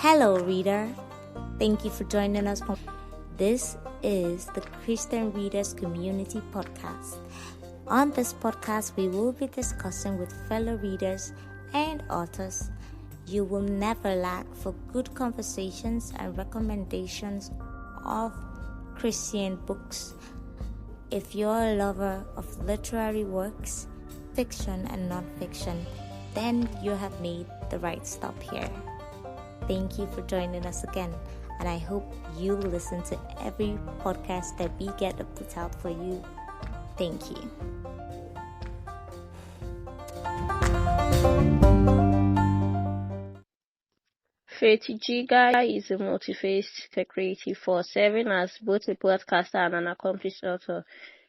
Hello, reader. Thank you for joining us. This is the Christian Readers Community Podcast. On this podcast, we will be discussing with fellow readers and authors. You will never lack for good conversations and recommendations of Christian books. If you're a lover of literary works, fiction and non-fiction, then you have made the right stop here. Thank you for joining us again, and I hope you listen to every podcast that we get to put out for you. Thank you. Faith Ijiga is a multifaceted creative force, serving as both a podcaster and an accomplished author.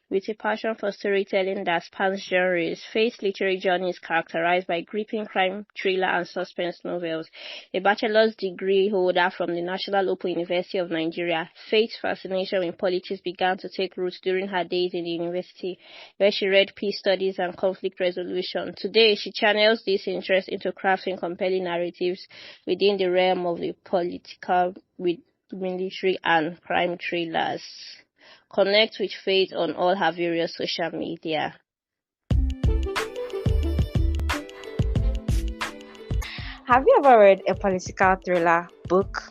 With a passion for storytelling that spans genres, Faith's literary journey is characterized by gripping crime, thriller, and suspense novels. A bachelor's degree holder from the National Open University of Nigeria, Faith's fascination with politics began to take root during her days in the university, where she read peace studies and conflict resolution. Today, she channels this interest into crafting compelling narratives within the realm of the political, with military, and crime thrillers. Connect with Faith on all her various social media. Have you ever read a political thriller book?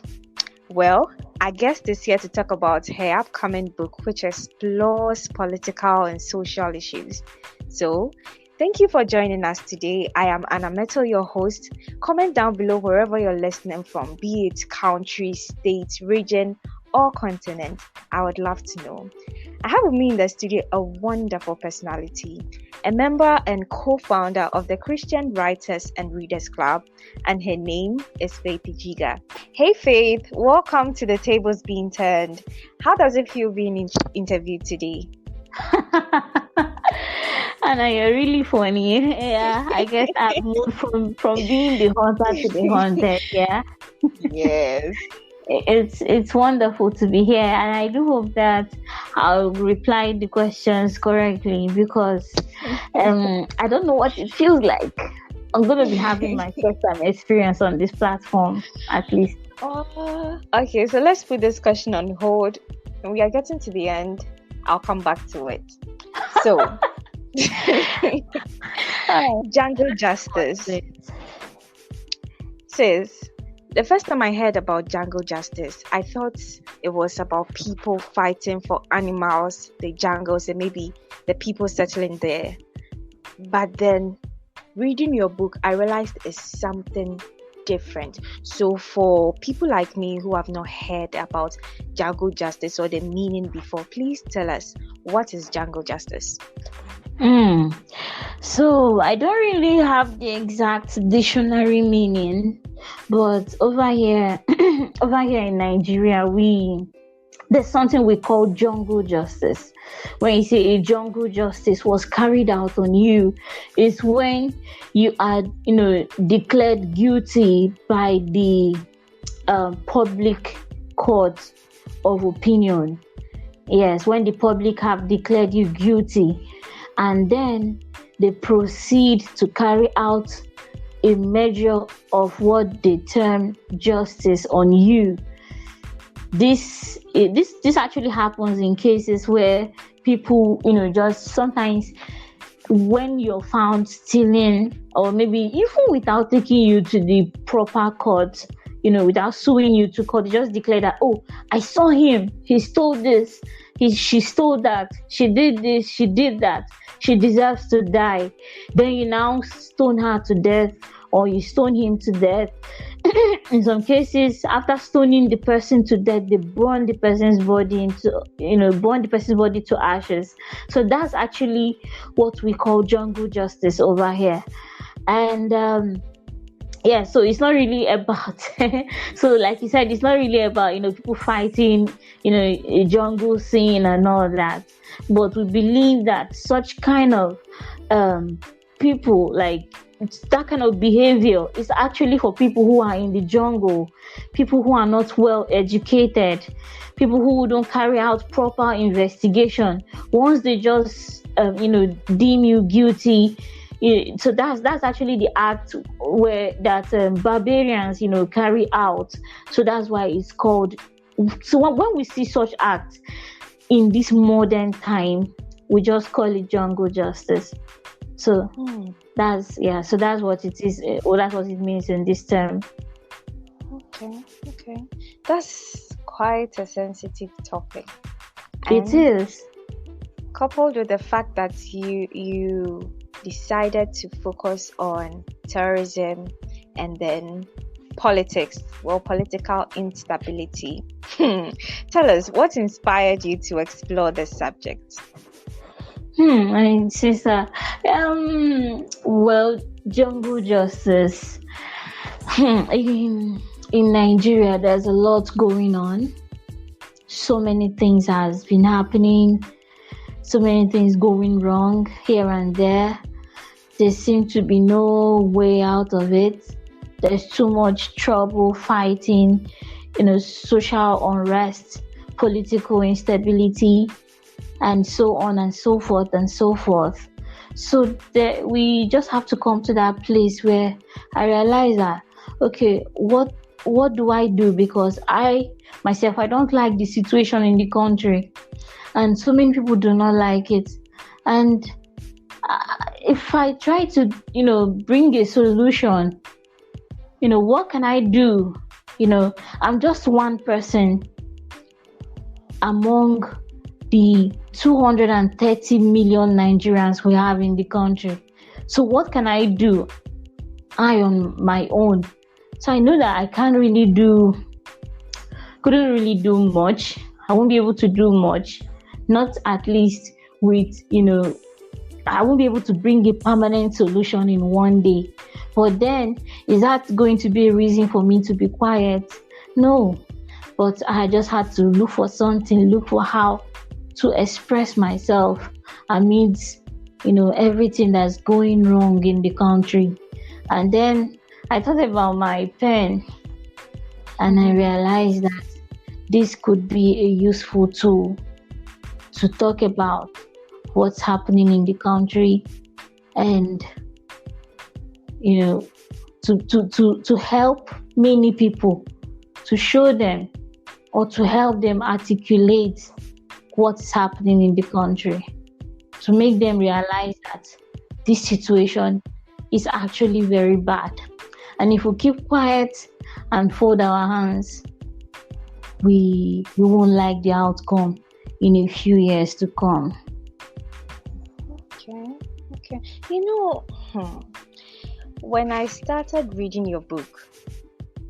Well, our guest is here to talk about her upcoming book, which explores political and social issues. So, thank you for joining us today. I am Anna Metal, your host. Comment down below wherever you're listening from, be it country, state, region, or continent. I would love to know. I have with me in the studio a wonderful personality, a member and co-founder of the Christian Writers and Readers Club, and her name is Faith Ijiga. Hey Faith, welcome to the Tables Being Turned. How does it feel being interviewed today? Anna, you're really funny. Yeah, I guess I've moved from being the hunter to the hunted. Yeah. Yes. It's wonderful to be here, and I do hope that I'll reply the questions correctly, because I don't know what it feels like. I'm going to be having my first time experience on this platform, at least. Okay, so let's put this question on hold. We are getting to the end. I'll come back to it. So, Jungle Justice says, the first time I heard about jungle justice, I thought it was about people fighting for animals, the jungles, and maybe the people settling there. But then, reading your book, I realized it's something different. So for people like me who have not heard about jungle justice or the meaning before, please tell us, what is jungle justice? So I don't really have the exact dictionary meaning, but over here in Nigeria, there's something we call jungle justice. When you say a jungle justice was carried out on you, it's when you are, declared guilty by the public court of opinion. Yes, when the public have declared you guilty, and then they proceed to carry out a measure of what they term justice on you. This actually happens in cases where people, just sometimes when you're found stealing, or maybe even without taking you to the proper court, without suing you to court, they just declare that, oh, I saw him, he stole this, she stole that, she did this, she did that, she deserves to die. Then you now stone her to death, or you stone him to death. In some cases, after stoning the person to death, they burn the person's body to ashes. So that's actually what we call jungle justice over here. And so it's not really about so like you said, it's not really about people fighting a jungle scene and all that, but we believe that such kind of people, like that kind of behavior, is actually for people who are in the jungle, people who are not well educated, people who don't carry out proper investigation. Once they just deem you guilty, So that's actually the act where that barbarians, carry out. So that's why it's called. So when we see such acts in this modern time, we just call it jungle justice. So so that's what it is, or that's what it means in this term. Okay. That's quite a sensitive topic. It is. Coupled with the fact that you decided to focus on terrorism and then politics, political instability. Tell us, what inspired you to explore this subject? Sister, jungle justice. In Nigeria, there's a lot going on. So many things has been happening. So many things going wrong here and there. There seems to be no way out of it. There's too much trouble, fighting, social unrest, political instability, and so on and so forth and so forth. So we just have to come to that place where I realize that, okay, what do I do? Because I don't like the situation in the country, and so many people do not like it. And if I try to, bring a solution, what can I do? I'm just one person among the 230 million Nigerians we have in the country. So what can I do? I on my own. So I know that I couldn't really do much. I won't be able to do much. Not at least with, I won't be able to bring a permanent solution in one day. But then, is that going to be a reason for me to be quiet? No. But I just had to look for how to express myself amidst, everything that's going wrong in the country. And then I thought about my pen, and I realized that this could be a useful tool to talk about what's happening in the country, and to help many people, to show them or to help them articulate what's happening in the country, to make them realize that this situation is actually very bad. And if we keep quiet and fold our hands, we won't like the outcome in a few years to come. Okay. When I started reading your book,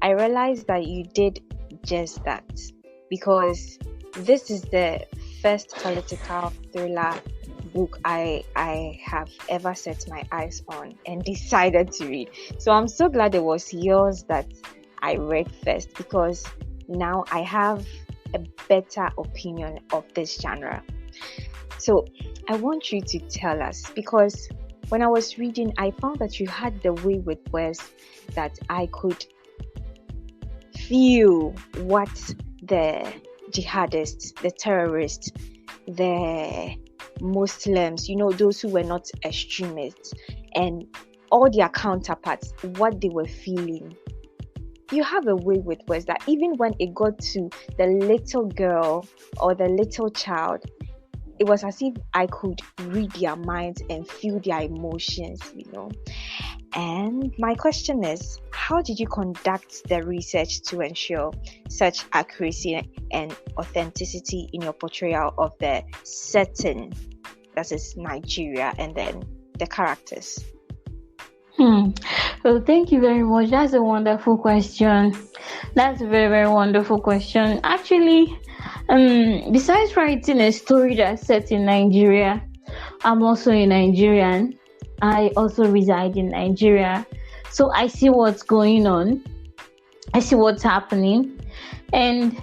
I realized that you did just that, because this is the first political thriller book I have ever set my eyes on and decided to read. So I'm so glad it was yours that I read first, because now I have a better opinion of this genre. So I want you to tell us, because when I was reading, I found that you had the way with words that I could feel what the jihadists, the terrorists, the Muslims, those who were not extremists, and all their counterparts, what they were feeling. You have a way with words that even when it got to the little girl or the little child, it was as if I could read their minds and feel their emotions, And my question is, how did you conduct the research to ensure such accuracy and authenticity in your portrayal of the setting, that is Nigeria, and then the characters? Well, thank you very much. That's a wonderful question. That's a very, very wonderful question. Actually, besides writing a story that's set in Nigeria, I'm also a Nigerian. I also reside in Nigeria. So I see what's going on. I see what's happening. And,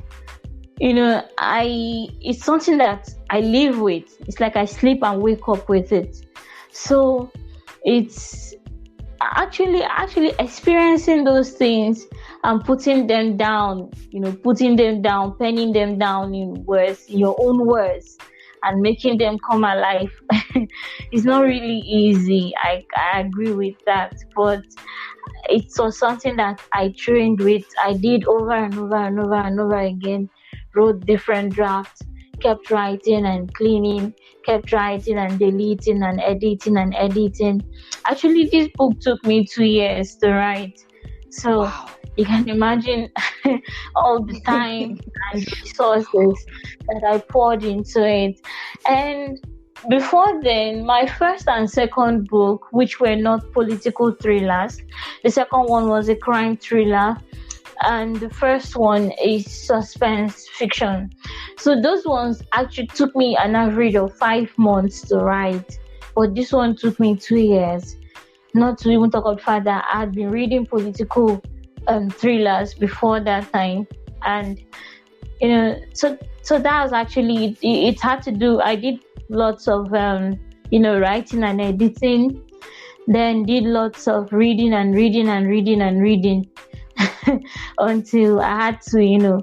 it's something that I live with. It's like I sleep and wake up with it. So it's actually experiencing those things and putting them down, penning them down in words, in your own words, and making them come alive. It's not really easy. I agree with that, but it was something that I trained with. I did over and over and over and over again, wrote different drafts, kept writing and cleaning, kept writing and deleting and editing and editing. Actually, this book took me 2 years to write. So Wow. you can imagine all the time and resources that I poured into it. And before then, my first and second book, which were not political thrillers, the second one was a crime thriller, and the first one is suspense fiction. So those ones actually took me an average of 5 months to write, but this one took me 2 years. Not to even talk about further, I had been reading political thrillers before that time, and so that was actually it had to do. I did lots of writing and editing, then did lots of reading and reading and reading and reading until I had to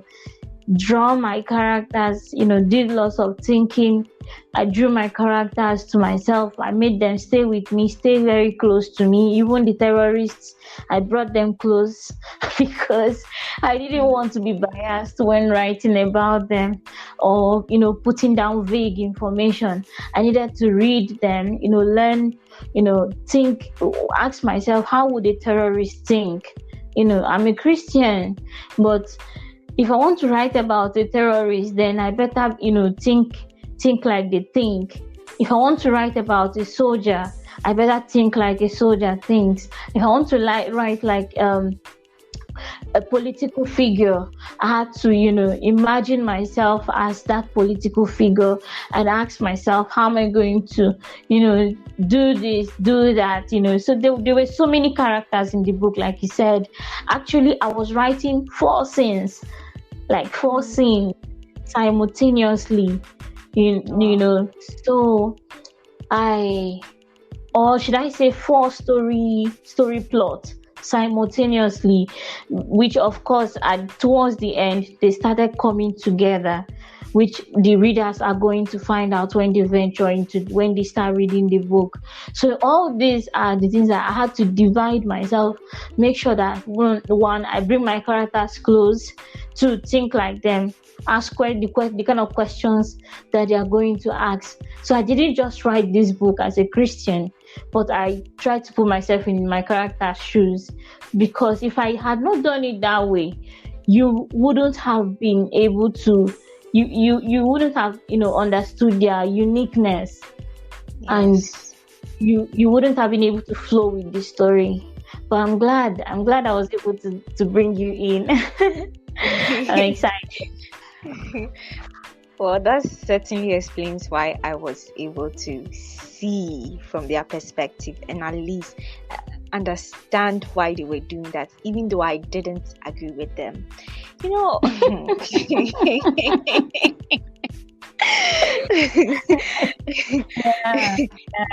draw my characters, did lots of thinking. I drew my characters to myself. I made them stay with me, stay very close to me. Even the terrorists, I brought them close because I didn't want to be biased when writing about them or, putting down vague information. I needed to read them, learn, think, ask myself, how would a terrorist think? I'm a Christian, but if I want to write about a terrorist, then I better, think like they think. If I want to write about a soldier, I better think like a soldier thinks. If I want to write like a political figure, I had to, imagine myself as that political figure and ask myself, how am I going to, do this, do that, So there were so many characters in the book, like you said. Actually, I was writing 4 scenes simultaneously, so or should I say 4 story plot simultaneously, which of course towards the end they started coming together, which the readers are going to find out when they start reading the book. So all these are the things that I had to divide myself, make sure that one, I bring my characters close, to think like them, ask the kind of questions that they are going to ask. So I didn't just write this book as a Christian, but I tried to put myself in my character's shoes, because if I had not done it that way, you wouldn't have been able to, you wouldn't have understood their uniqueness. Yes. And you wouldn't have been able to flow with the story. But I'm glad I was able to bring you in. I'm excited. Well, that certainly explains why I was able to see from their perspective and at least understand why they were doing that, even though I didn't agree with them. Yeah,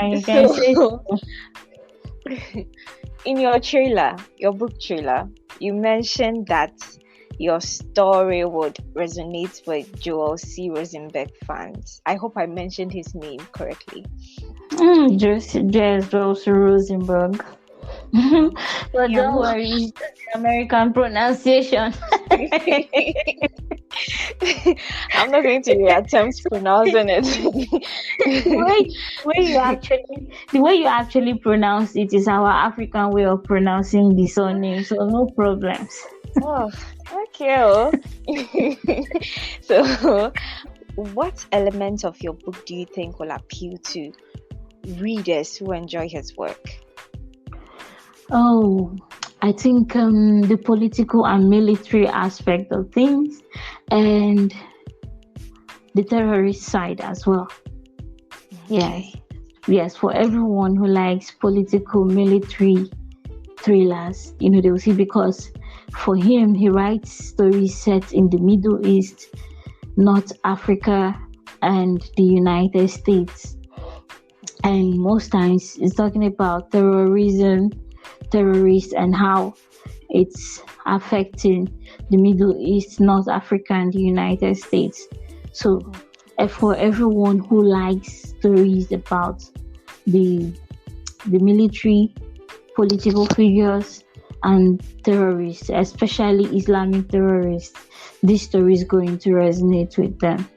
you can say so. In your book trailer, you mentioned that your story would resonate with Joel C. Rosenberg fans. I hope I mentioned his name correctly. Just Joel C. Rosenberg. But don't worry, it's just the American pronunciation. I'm not going to attempt pronouncing it. The way you actually pronounce it is our African way of pronouncing the surname, so no problems. Oh, okay. So, what elements of your book do you think will appeal to readers who enjoy his work? Oh, I think the political and military aspect of things, and the terrorist side as well. Yes, for everyone who likes political military thrillers, they will see, because for him, he writes stories set in the Middle East, North Africa, and the United States. And most times it's talking about terrorism, terrorists, and how it's affecting the Middle East, North Africa, and the United States. So for everyone who likes stories about the military, political figures, and terrorists, especially Islamic terrorists. This story is going to resonate with them.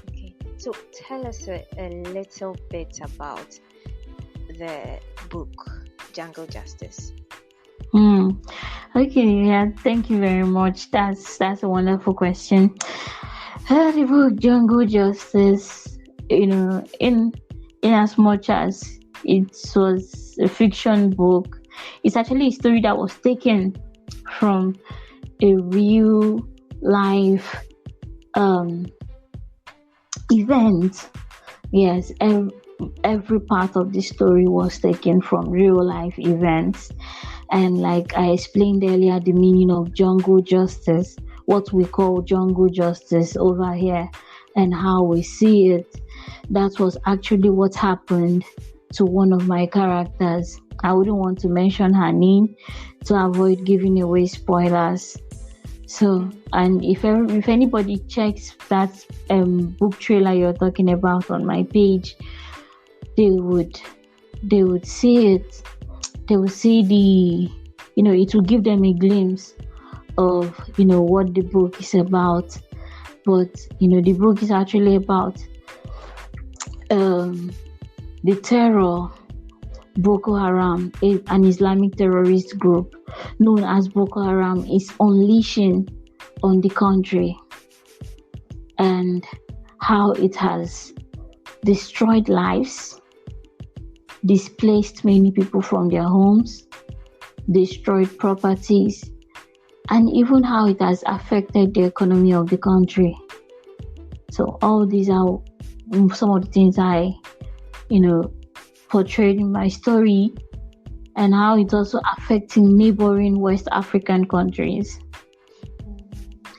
Okay. So tell us a little bit about the book Jungle Justice. Okay, yeah, thank you very much. That's a wonderful question. The book Jungle Justice, in as much as it was a fiction book, it's actually a story that was taken from a real life event. Yes, every part of the story was taken from real life events. And like I explained earlier, the meaning of jungle justice, what we call jungle justice over here, and how we see it. That was actually what happened to one of my characters. I wouldn't want to mention her name to avoid giving away spoilers. So, and if anybody checks that book trailer you're talking about on my page, they would see it. They will see it will give them a glimpse of, what the book is about. But, the book is actually about the terror Boko Haram, an Islamic terrorist group known as Boko Haram, is unleashing on the country, and how it has destroyed lives, displaced many people from their homes, destroyed properties, and even how it has affected the economy of the country. So all these are some of the things I, portrayed in my story, and how it's also affecting neighboring West African countries.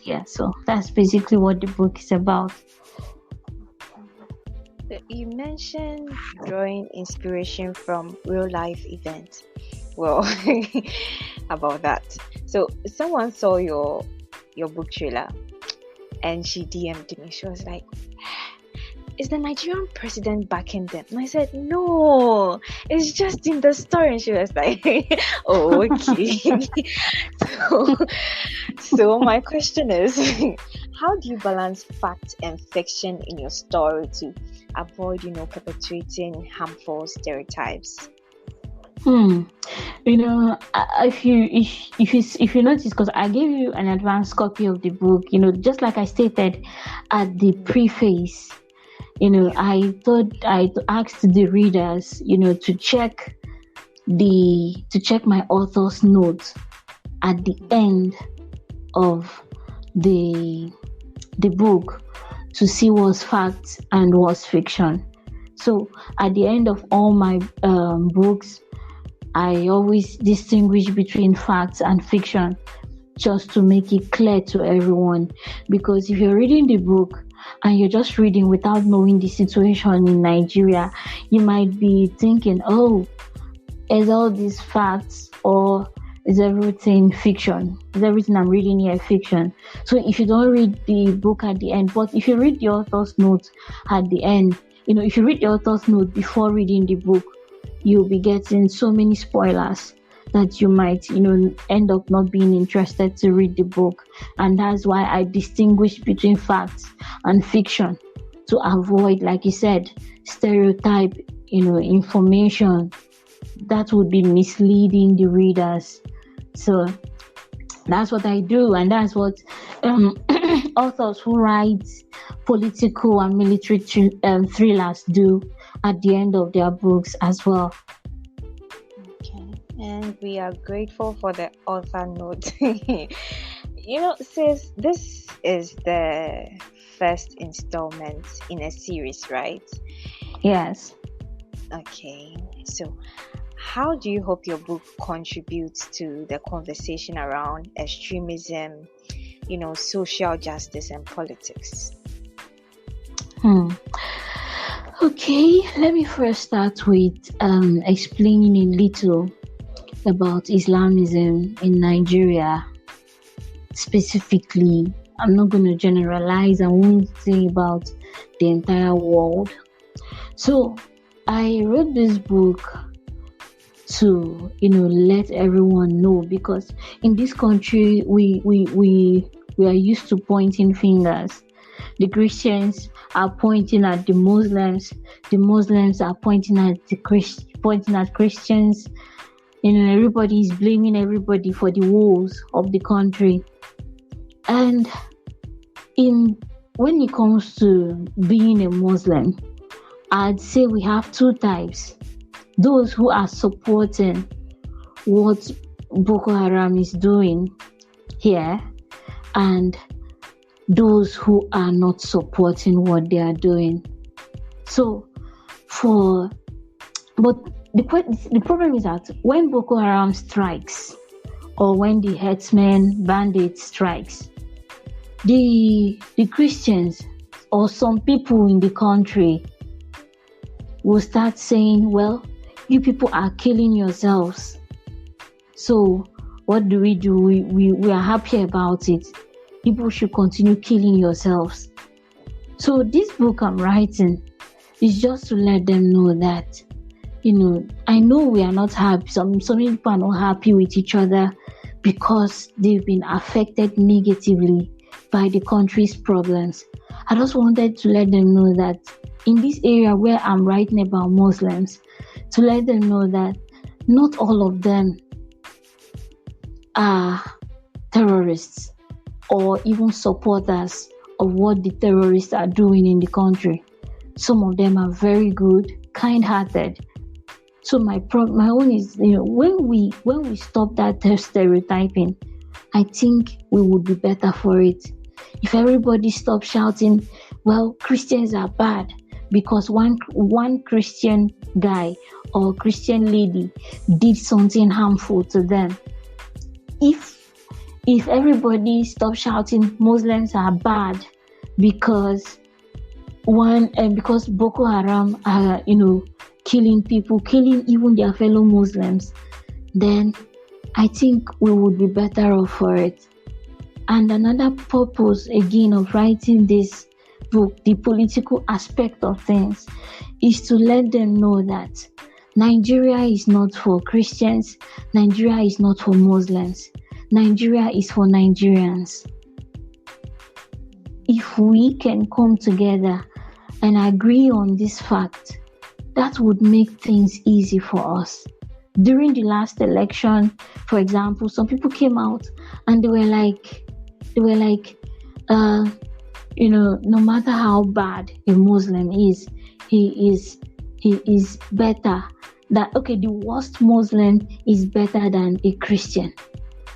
Yeah, so that's basically what the book is about. You mentioned drawing inspiration from real life events. Well, about that. So someone saw your book trailer and she DM'd me. She was like, is the Nigerian president backing them? And I said, no, it's just in the story. And she was like, oh, okay. so my question is, how do you balance fact and fiction in your story to avoid, perpetuating harmful stereotypes? If you notice, because I gave you an advanced copy of the book, just like I stated at the preface, I thought I asked the readers, to check my author's notes at the end of the book to see what's fact and what's fiction. So at the end of all my books, I always distinguish between facts and fiction, just to make it clear to everyone. Because if you're reading the book and you're just reading without knowing the situation in Nigeria, you might be thinking, oh, is all these facts, or is everything fiction? Is everything I'm reading here fiction? So if you don't read the book at the end, but if you read the author's notes at the end, if you read the author's note before reading the book, you'll be getting so many spoilers that you might, end up not being interested to read the book. And that's why I distinguish between facts and fiction, to avoid, like you said, stereotype, information that would be misleading the readers. So that's what I do, and that's what authors who write political and military thrillers do at the end of their books as well. Okay, and we are grateful for the author note. Sis, this is the first installment in a series, right? Yes. Okay, so how do you hope your book contributes to the conversation around extremism, social justice and politics? Okay, let me first start with explaining a little about Islamism in Nigeria, specifically I'm not going to generalize. I won't say about the entire world. So I wrote this book to let everyone know, because in this country we are used to pointing fingers. The Christians are pointing at the Muslims are pointing at Christians. Everybody is blaming everybody for the woes of the country. And when it comes to being a Muslim, I'd say we have two types: those who are supporting what Boko Haram is doing here, and those who are not supporting what they are doing. So but the problem is that when Boko Haram strikes, or when the herdsmen bandit strikes, the Christians or some people in the country will start saying, well, you people are killing yourselves. So what do? We are happy about it. People should continue killing yourselves. So this book I'm writing is just to let them know that, I know we are not happy. Some people are not happy with each other because they've been affected negatively by the country's problems. I just wanted to let them know that in this area where I'm writing about Muslims, to let them know that not all of them are terrorists or even supporters of what the terrorists are doing in the country. Some of them are very good, kind-hearted. So my own is, when we stop that stereotyping, I think we would be better for it. If everybody stops shouting, well, Christians are bad because one Christian guy or Christian lady did something harmful to them. If everybody stops shouting Muslims are bad because Boko Haram are killing people, killing even their fellow Muslims, then I think we would be better off for it. And another purpose again of writing this book, the political aspect of things, is to let them know that Nigeria is not for Christians, Nigeria is not for Muslims. Nigeria is for Nigerians. If we can come together and agree on this fact, that would make things easy for us. During the last election, for example, some people came out and they were like, no matter how bad a Muslim is, he is better. The worst Muslim is better than a Christian.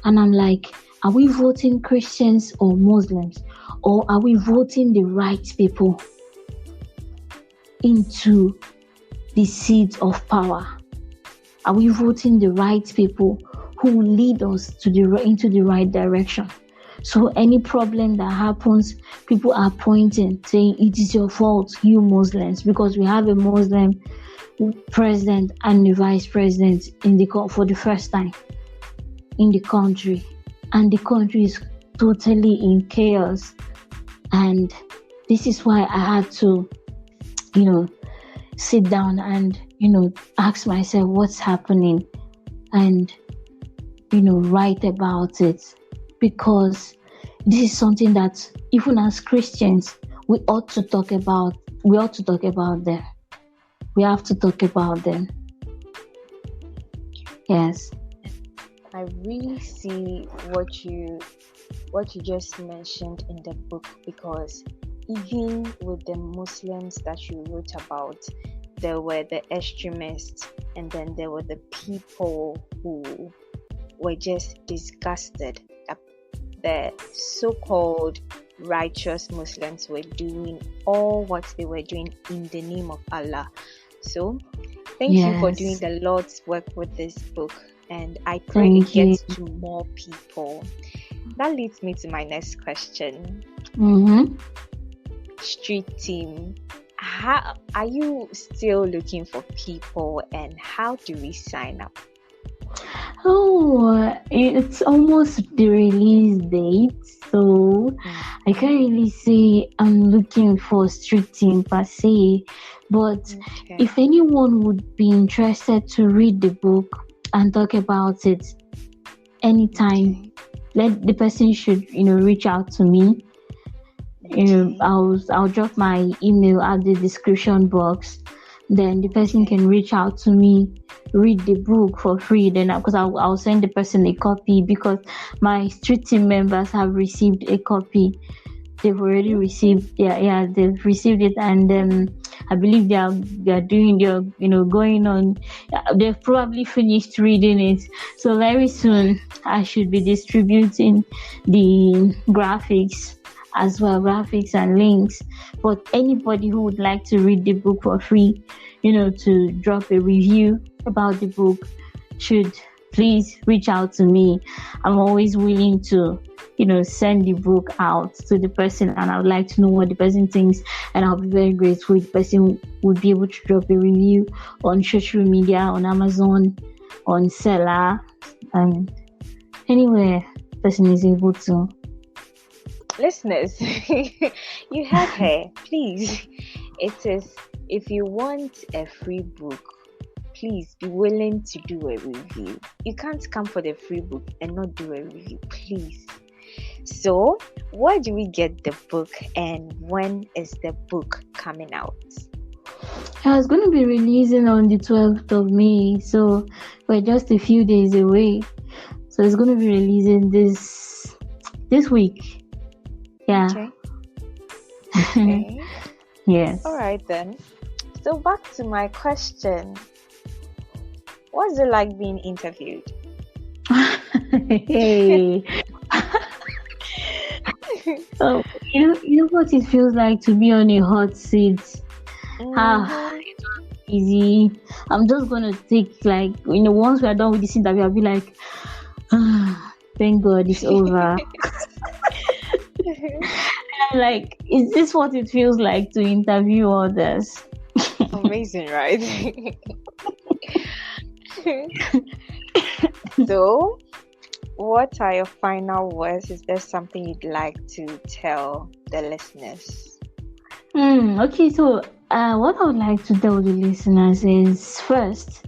And I'm like, are we voting Christians or Muslims? Or are we voting the right people into the seats of power? Are we voting the right people who will lead us into the right direction? So any problem that happens, people are pointing, saying it is your fault, you Muslims, because we have a Muslim president and a vice president for the first time in the country, and the country is totally in chaos. And this is why I had to sit down and ask myself what's happening and write about it, because this is something that even as Christians we ought to talk about. We have to talk about them. Yes. I really see what you just mentioned in the book, because even with the Muslims that you wrote about, there were the extremists, and then there were the people who were just disgusted that the so-called righteous Muslims were doing all what they were doing in the name of Allah. So thank you for doing the Lord's work with this book, and I pray it gets to more people. That leads me to my next question. Street team, how are you still looking for people, and how do we sign up? Oh, it's almost the release date, so I can't really say I'm looking for street thing per se, but if anyone would be interested to read the book and talk about it anytime, let the person should reach out to me. I'll drop my email at the description box. Then the person can reach out to me, read the book for free. Then because I'll send the person a copy, because my street team members have received a copy. They've already received they've received it, and I believe they are doing their going on. They've probably finished reading it, so very soon I should be distributing the graphics as well, graphics and links. But anybody who would like to read the book for free, to drop a review about the book, should please reach out to me. I'm always willing to send the book out to the person, and I would like to know what the person thinks, and I'll be very grateful if the person would be able to drop a review on social media, on Amazon, on Seller, and anywhere the person is able to. Listeners, you heard her. Please, it is, if you want a free book, please be willing to do a review. You can't come for the free book and not do a review, please. So, where do we get the book, and when is the book coming out? It's going to be releasing on the 12th of May, so we're just a few days away. So it's going to be releasing this week. Yeah. Okay. Yes. All right then. So back to my question. What's it like being interviewed? Hey. So you know what it feels like to be on a hot seat. It's not easy. I'm just gonna take once we're done with this interview, I'll be like, thank God it's over. I'm like, is this what it feels like to interview others? Amazing, right? So, what are your final words? Is there something you'd like to tell the listeners? Okay, so what I would like to tell the listeners is, first,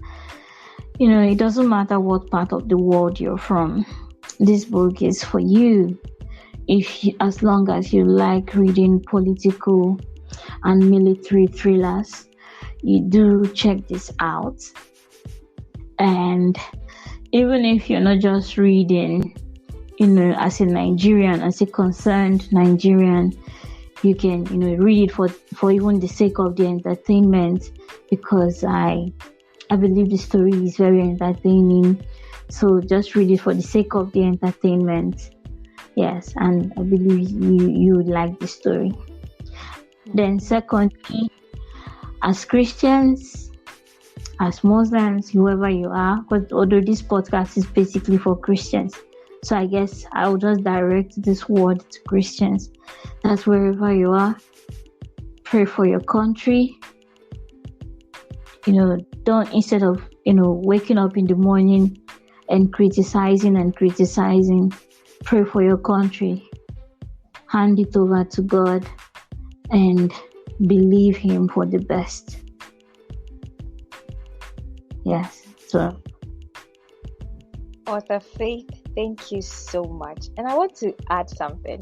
it doesn't matter what part of the world you're from. This book is for you. As long as you like reading political and military thrillers, you do check this out. And even if you're not just reading, as a Nigerian, as a concerned Nigerian, you can, read it for even the sake of the entertainment, because I believe the story is very entertaining. So just read it for the sake of the entertainment. Yes, and I believe you would like the story. Then secondly, as Christians, as Muslims, whoever you are, because although this podcast is basically for Christians, so I guess I will just direct this word to Christians. That's wherever you are, pray for your country. Don't, instead of waking up in the morning and criticizing, pray for your country. Hand it over to God and believe Him for the best. Yes. So, Author Faith, thank you so much. And I want to add something,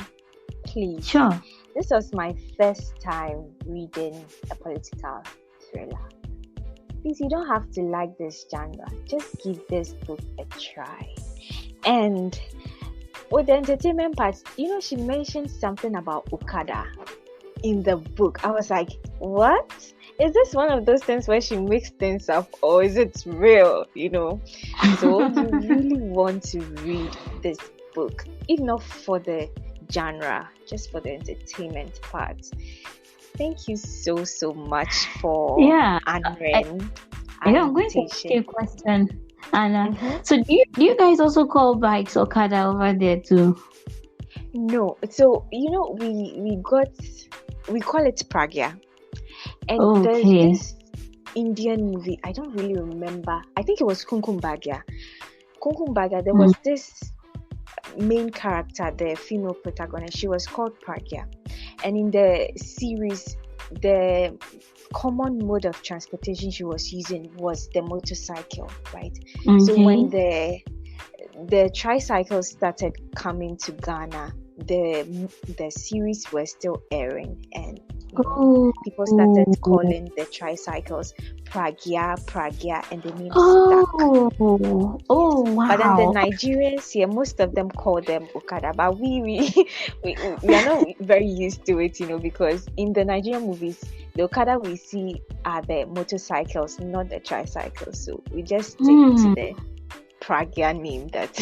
please. Sure. This was my first time reading a political thriller. Please, you don't have to like this genre. Just give this book a try. And with the entertainment part, she mentioned something about Okada in the book. I was like, what? Is this one of those things where she makes things up, or is it real? So you really want to read this book, if not for the genre, just for the entertainment part. Thank you so much for answering. I'm going to ask you a question. And so do you guys also call bikes Okada over there too? No. So we call it Pragya. And there's this Indian movie, I don't really remember. I think it was Kumkum Bhagya. There was this main character, the female protagonist, she was called Pragya. And in the series, the common mode of transportation she was using was the motorcycle, right? So when the tricycles started coming to Ghana, the series were still airing, and people started calling the tricycles Pragya, and the name stuck. Wow. But then the Nigerians here, most of them call them Okada, but we are not very used to it, because in the Nigerian movies, the Okada we see are the motorcycles, not the tricycles. So we just stick to the Pragya name that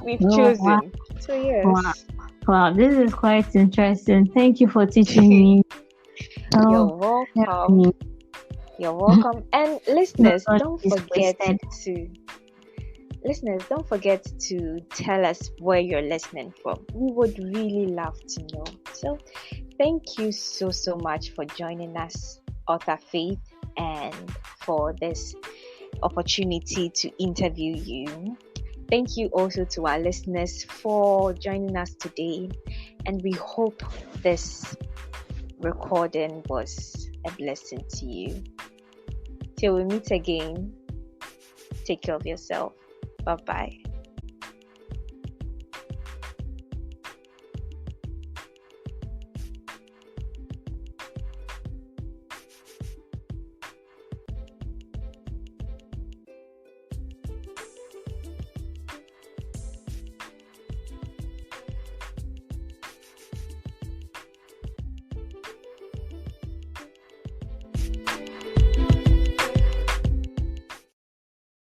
we've chosen. Wow. So yes. Wow, this is quite interesting. Thank you for teaching me. You're welcome. You're welcome. And listeners, don't forget to tell us where you're listening from. We would really love to know. So thank you so much for joining us, author Faith, and for this opportunity to interview you. Thank you also to our listeners for joining us today, and we hope this recording was a blessing to you. Till we meet again, take care of yourself. Bye-bye.